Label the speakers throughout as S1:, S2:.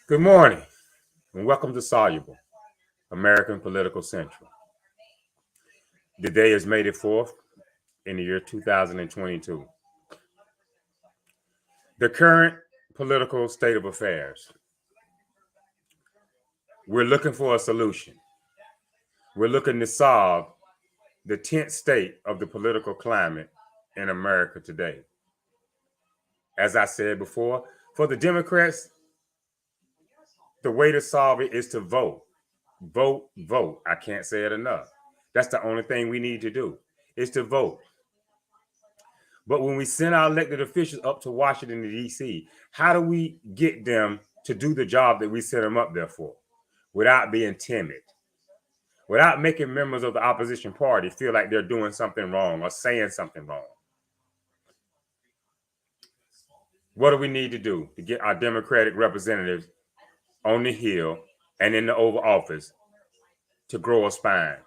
S1: Good morning, and welcome to Soluble, American Political Central. The day is May the 4th in the year 2022. The current political state of affairs. We're looking for a solution. We're looking to solve the tense state of the political climate in America today. As I said before, for the Democrats, the way to solve it is to vote. Vote, vote. I can't say it enough. That's the only thing we need to do is to vote. But when we send our elected officials up to Washington, D.C., how do we get them to do the job that we sent them up there for without being timid, without making members of the opposition party feel like they're doing something wrong or saying something wrong? What do we need to do to get our Democratic representatives on the Hill and in the Oval Office to grow a spine,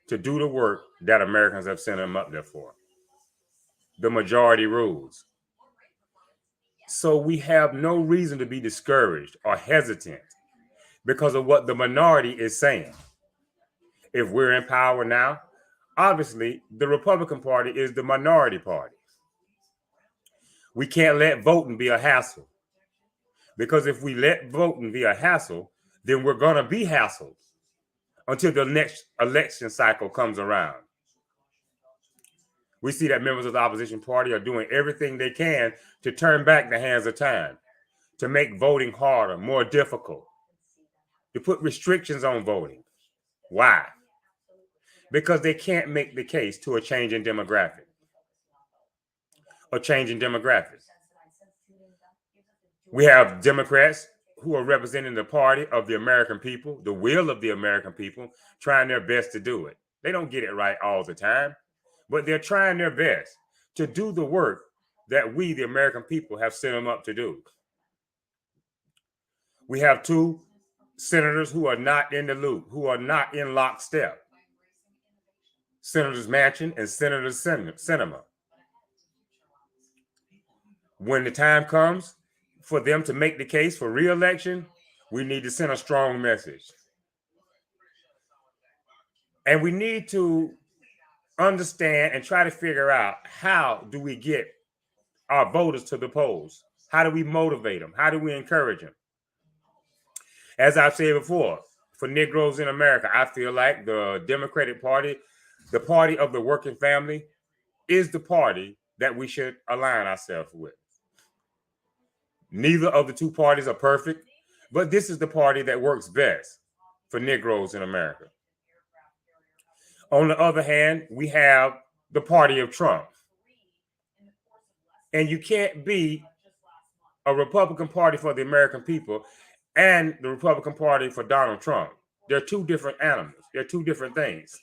S1: to do the work that Americans have sent them up there for? The majority rules. So we have no reason to be discouraged or hesitant because of what the minority is saying. If we're in power now, obviously the Republican Party is the minority party. We can't let voting be a hassle, because if we let voting be a hassle, then we're going to be hassled until the next election cycle comes around. We see that members of the opposition party are doing everything they can to turn back the hands of time, to make voting harder, more difficult, to put restrictions on voting. Why? Because they can't make the case to a change in demographics. We have Democrats who are representing the party of the American people, the will of the American people, trying their best to do it. They don't get it right all the time, but they're trying their best to do the work that we, the American people, have sent them up to do. We have two senators who are not in the loop, who are not in lockstep. Senators Manchin and Senator Sinema. When the time comes for them to make the case for re-election, we need to send a strong message. And we need to understand and try to figure out, how do we get our voters to the polls? How do we motivate them? How do we encourage them? As I've said before, for Negroes in America, I feel like the Democratic Party, the party of the working family, is the party that we should align ourselves with. Neither of the two parties are perfect, but this is the party that works best for Negroes in America. On the other hand, we have the party of Trump. And you can't be a Republican Party for the American people and the Republican Party for Donald Trump. They're two different animals. They're two different things.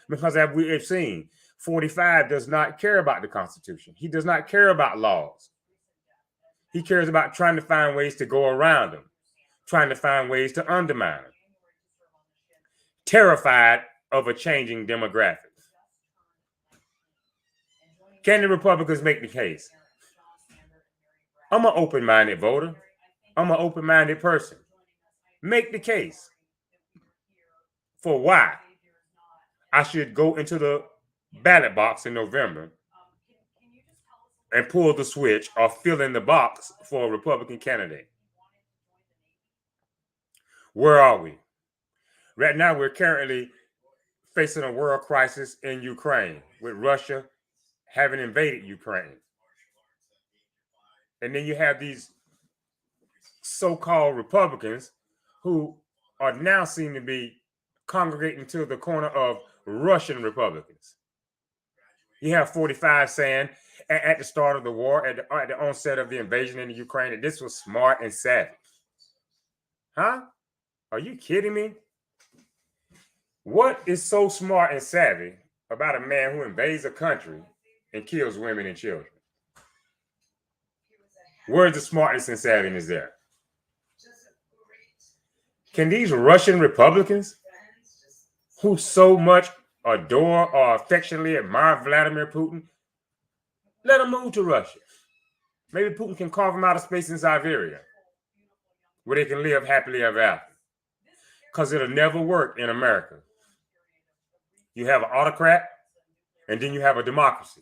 S1: Because as we have seen, 45 does not care about the Constitution. He does not care about laws. He cares about trying to find ways to go around them, trying to find ways to undermine them. Terrified of a changing demographic. Can the Republicans make the case? I'm an open-minded voter. I'm an open-minded person. Make the case for why I should go into the ballot box in November and pull the switch or fill in the box for a Republican candidate. Where are we? Right now, we're currently facing a world crisis in Ukraine, with Russia having invaded Ukraine. And then you have these so-called Republicans who are now seen to be congregating to the corner of Russian Republicans. You have 45 saying at the start of the war, at the onset of the invasion in Ukraine, that this was smart and savvy. Huh? Are you kidding me? What is so smart and savvy about a man who invades a country and kills women and children? Where's the smartness and savviness there? Can these Russian Republicans, who so much adore or affectionately admire Vladimir Putin, let him move to Russia? Maybe Putin can carve him out of space in Siberia. where they can live happily ever after. Because it'll never work in America. You have an autocrat, and then you have a democracy.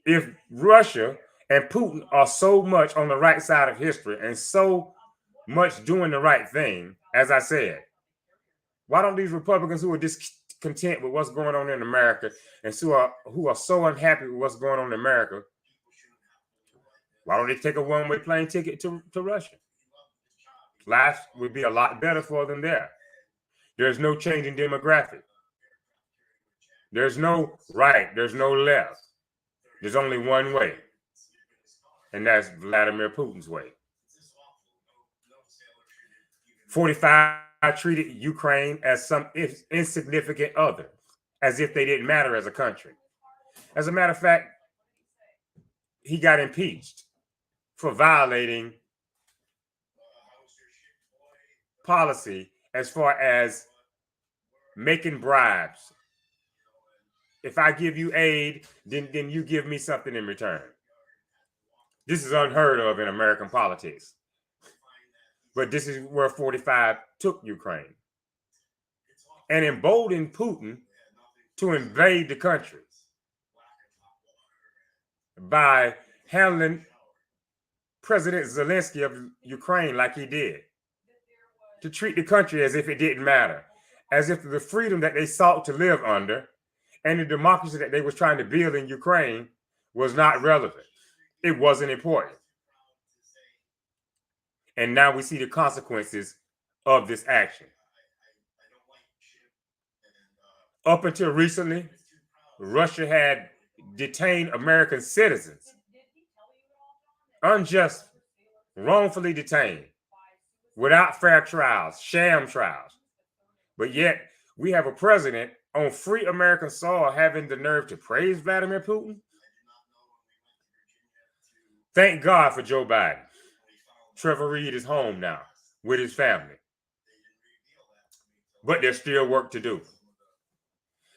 S1: If Russia and Putin are so much on the right side of history and so much doing the right thing, as I said, why don't these Republicans who are discontent with what's going on in America and who are so unhappy with what's going on in America, why don't they take a one-way plane ticket to Russia? Life would be a lot better for them there. There's no change in demographic. There's no right. There's no left. There's only one way. And that's Vladimir Putin's way. 45 treated Ukraine as some insignificant other, as if they didn't matter as a country. As a matter of fact, he got impeached for violating policy as far as making bribes. If I give you aid, then you give me something in return. This is unheard of in American politics. But this is where 45 took Ukraine and emboldened Putin to invade the country by handling President Zelensky of Ukraine like he did, to treat the country as if it didn't matter, as if the freedom that they sought to live under and the democracy that they was trying to build in Ukraine was not relevant. It wasn't important. And now we see the consequences of this action. Up until recently, Russia had detained American citizens, unjust, wrongfully detained, without fair trials, sham trials. But yet we have a president on free American soil having the nerve to praise Vladimir Putin. Thank God for Joe Biden. Trevor Reed is home now with his family. But there's still work to do.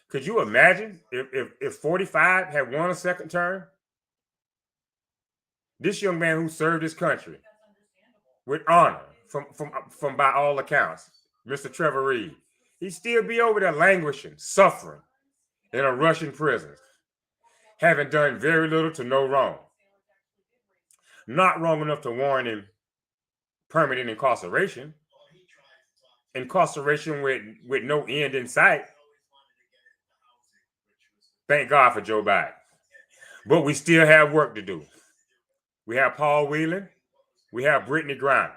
S1: Could you imagine if 45 had won a second term? This young man who served his country with honor, from by all accounts, Mr. Trevor Reed, he'd still be over there languishing, suffering in a Russian prison, having done very little to no wrong. Not wrong enough to warrant him permanent incarceration with no end in sight. Thank God for Joe Biden. But we still have work to do. We have Paul Whelan. We have Brittany Griner.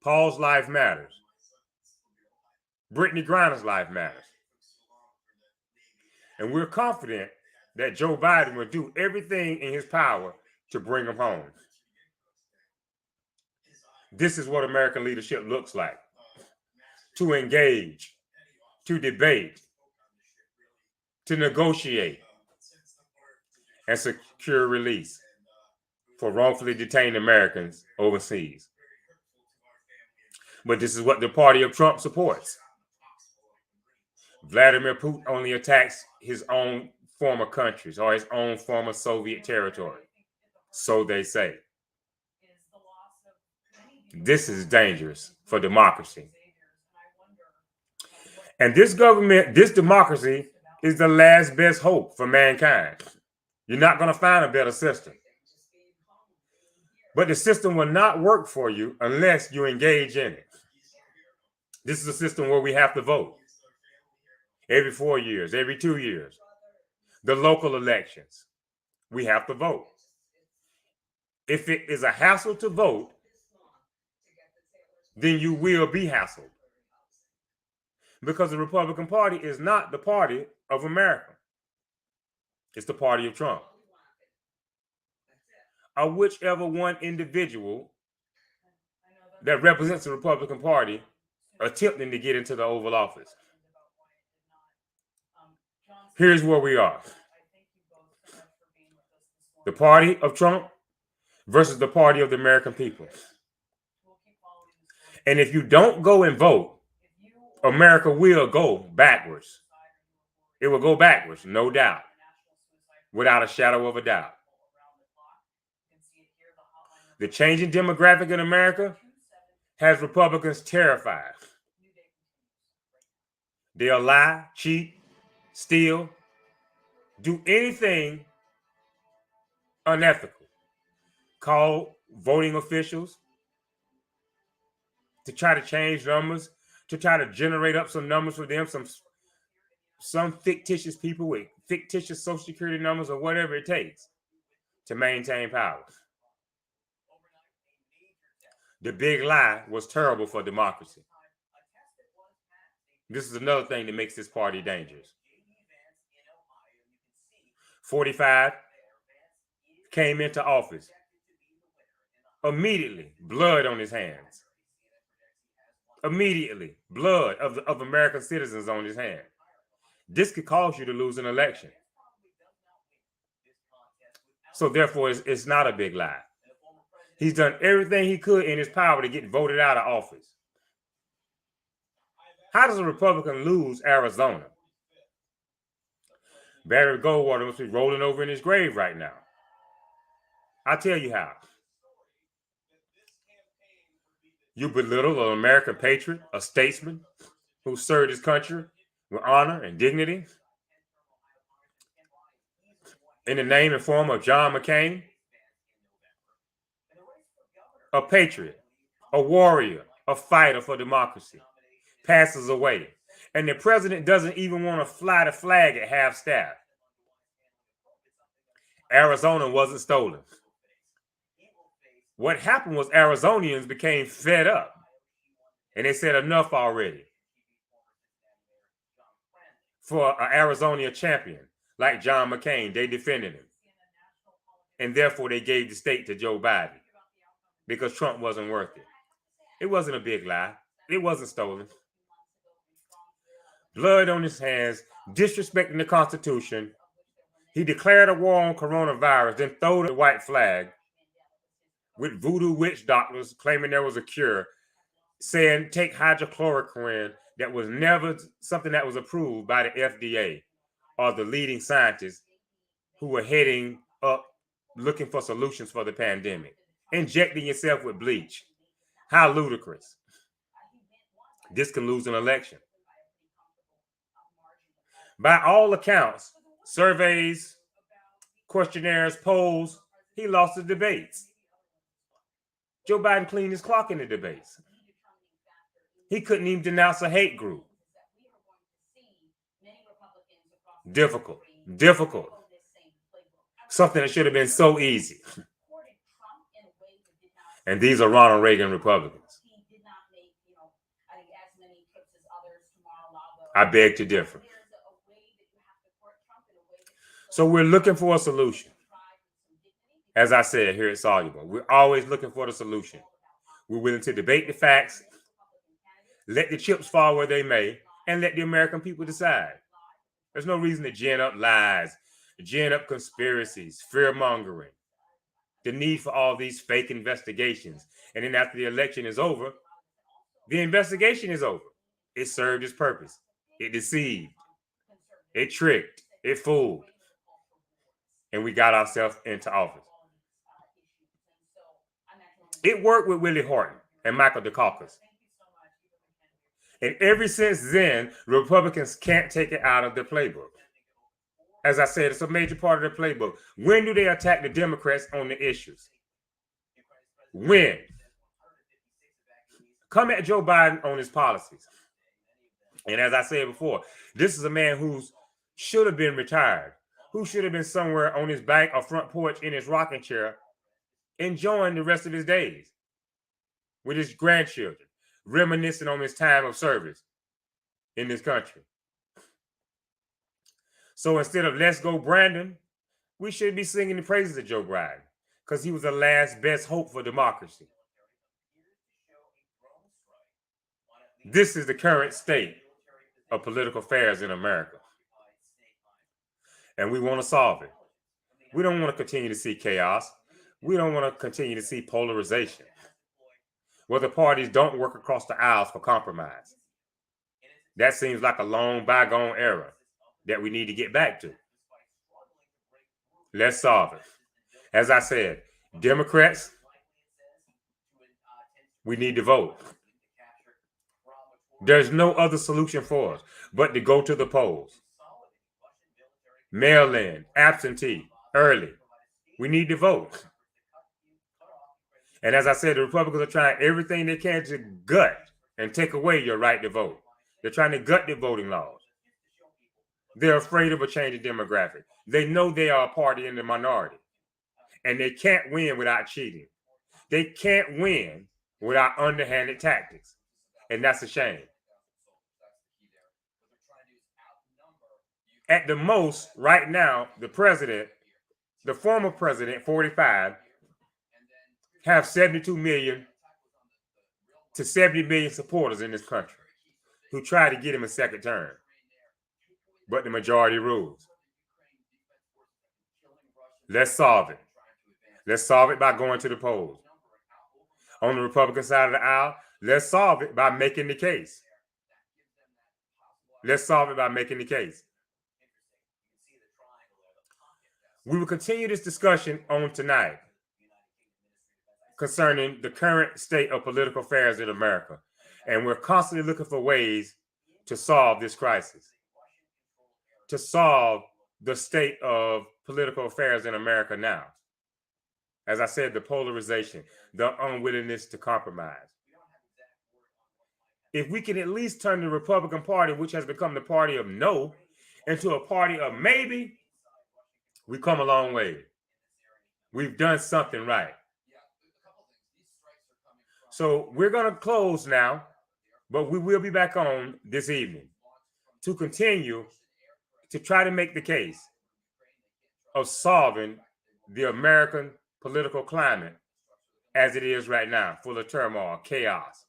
S1: Paul's life matters. Brittany Griner's life matters. And we're confident that Joe Biden will do everything in his power to bring them home. This is what American leadership looks like. To engage, to debate, to negotiate, and secure release for wrongfully detained Americans overseas. But this is what the party of Trump supports. Vladimir Putin only attacks his own former countries or his own former Soviet territory. So they say. This is dangerous for democracy. And this government, this democracy, is the last best hope for mankind. You're not going to find a better system. But the system will not work for you unless you engage in it. This is a system where we have to vote every 4 years, every 2 years. The local elections, we have to vote. If it is a hassle to vote, then you will be hassled. Because the Republican Party is not the party of America. It's the party of Trump. Or whichever one individual that represents the Republican Party attempting to get into the Oval Office. Here's where we are. The party of Trump versus the party of the American people. And if you don't go and vote, America will go backwards. It will go backwards, no doubt, without a shadow of a doubt. The changing demographic in America has Republicans terrified. They'll lie, cheat, steal, do anything unethical. Call voting officials to try to change numbers, to try to generate up some numbers for them, some fictitious people with fictitious social security numbers or whatever it takes to maintain power. The big lie was terrible for democracy. This is another thing that makes this party dangerous. 45 came into office. Immediately, blood on his hands. Immediately, blood of American citizens on his hands. This could cause you to lose an election. So therefore, it's not a big lie. He's done everything he could in his power to get voted out of office. How does a Republican lose Arizona? Barry Goldwater must be rolling over in his grave right now. I'll tell you how. You belittle an American patriot, a statesman who served his country with honor and dignity in the name and form of John McCain, a patriot, a warrior, a fighter for democracy, passes away. And the president doesn't even want to fly the flag at half-staff. Arizona wasn't stolen. What happened was Arizonians became fed up. And they said enough already. For an Arizona champion like John McCain, they defended him. And therefore they gave the state to Joe Biden because Trump wasn't worth it. It wasn't a big lie. It wasn't stolen. Blood on his hands, disrespecting the Constitution. He declared a war on coronavirus, then threw the white flag with voodoo witch doctors claiming there was a cure, saying take hydrochloroquine that was never something that was approved by the FDA or the leading scientists who were heading up looking for solutions for the pandemic. Injecting yourself with bleach. How ludicrous. This can lose an election. By all accounts, surveys, questionnaires, polls, he lost the debates. Joe Biden cleaned his clock in the debates. He couldn't even denounce a hate group. Difficult. Something that should have been so easy. And these are Ronald Reagan Republicans. I beg to differ. So we're looking for a solution. As I said here at Soluble, we're always looking for the solution. We're willing to debate the facts, let the chips fall where they may, and let the American people decide. There's no reason to gin up lies, gin up conspiracies, fear-mongering, the need for all these fake investigations. And then after the election is over, the investigation is over. It served its purpose. It deceived. It tricked. It fooled. And we got ourselves into office. It worked with Willie Horton and Michael Dukakis. And ever since then, Republicans can't take it out of their playbook. As I said, it's a major part of their playbook. When do they attack the Democrats on the issues? When? Come at Joe Biden on his policies. And as I said before, this is a man who should have been retired, who should have been somewhere on his back or front porch in his rocking chair, enjoying the rest of his days with his grandchildren, reminiscing on his time of service in this country. So instead of let's go Brandon, we should be singing the praises of Joe Biden because he was the last best hope for democracy. This is the current state of political affairs in America. And we want to solve it. We don't want to continue to see chaos. We don't want to continue to see polarization, where the parties don't work across the aisles for compromise. That seems like a long bygone era that we need to get back to. Let's solve it. As I said, Democrats We need to vote. There's no other solution for us but to go to the polls. Mail in, absentee, early. We need to vote. And as I said, the Republicans are trying everything they can to gut and take away your right to vote. They're trying to gut the voting laws. They're afraid of a changing demographic. They know they are a party in the minority. And they can't win without cheating. They can't win without underhanded tactics. And that's a shame. At the most, right now, the president, the former president, 45, have 72 million to 70 million supporters in this country who try to get him a second term. But the majority rules. Let's solve it. Let's solve it by going to the polls. On the Republican side of the aisle, let's solve it by making the case. Let's solve it by making the case. We will continue this discussion on tonight concerning the current state of political affairs in America. And we're constantly looking for ways to solve this crisis, to solve the state of political affairs in America now. As I said, the polarization, the unwillingness to compromise. If we can at least turn the Republican Party, which has become the party of no, into a party of maybe, we come a long way. We've done something right. So we're going to close now, but we will be back on this evening to continue to try to make the case of solving the American political climate as it is right now, full of turmoil, chaos,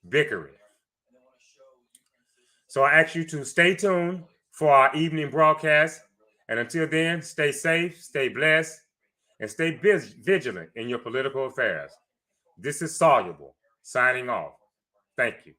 S1: bickering. So I ask you to stay tuned for our evening broadcast. And until then, stay safe, stay blessed, and stay vigilant in your political affairs. This is Soluble, signing off. Thank you.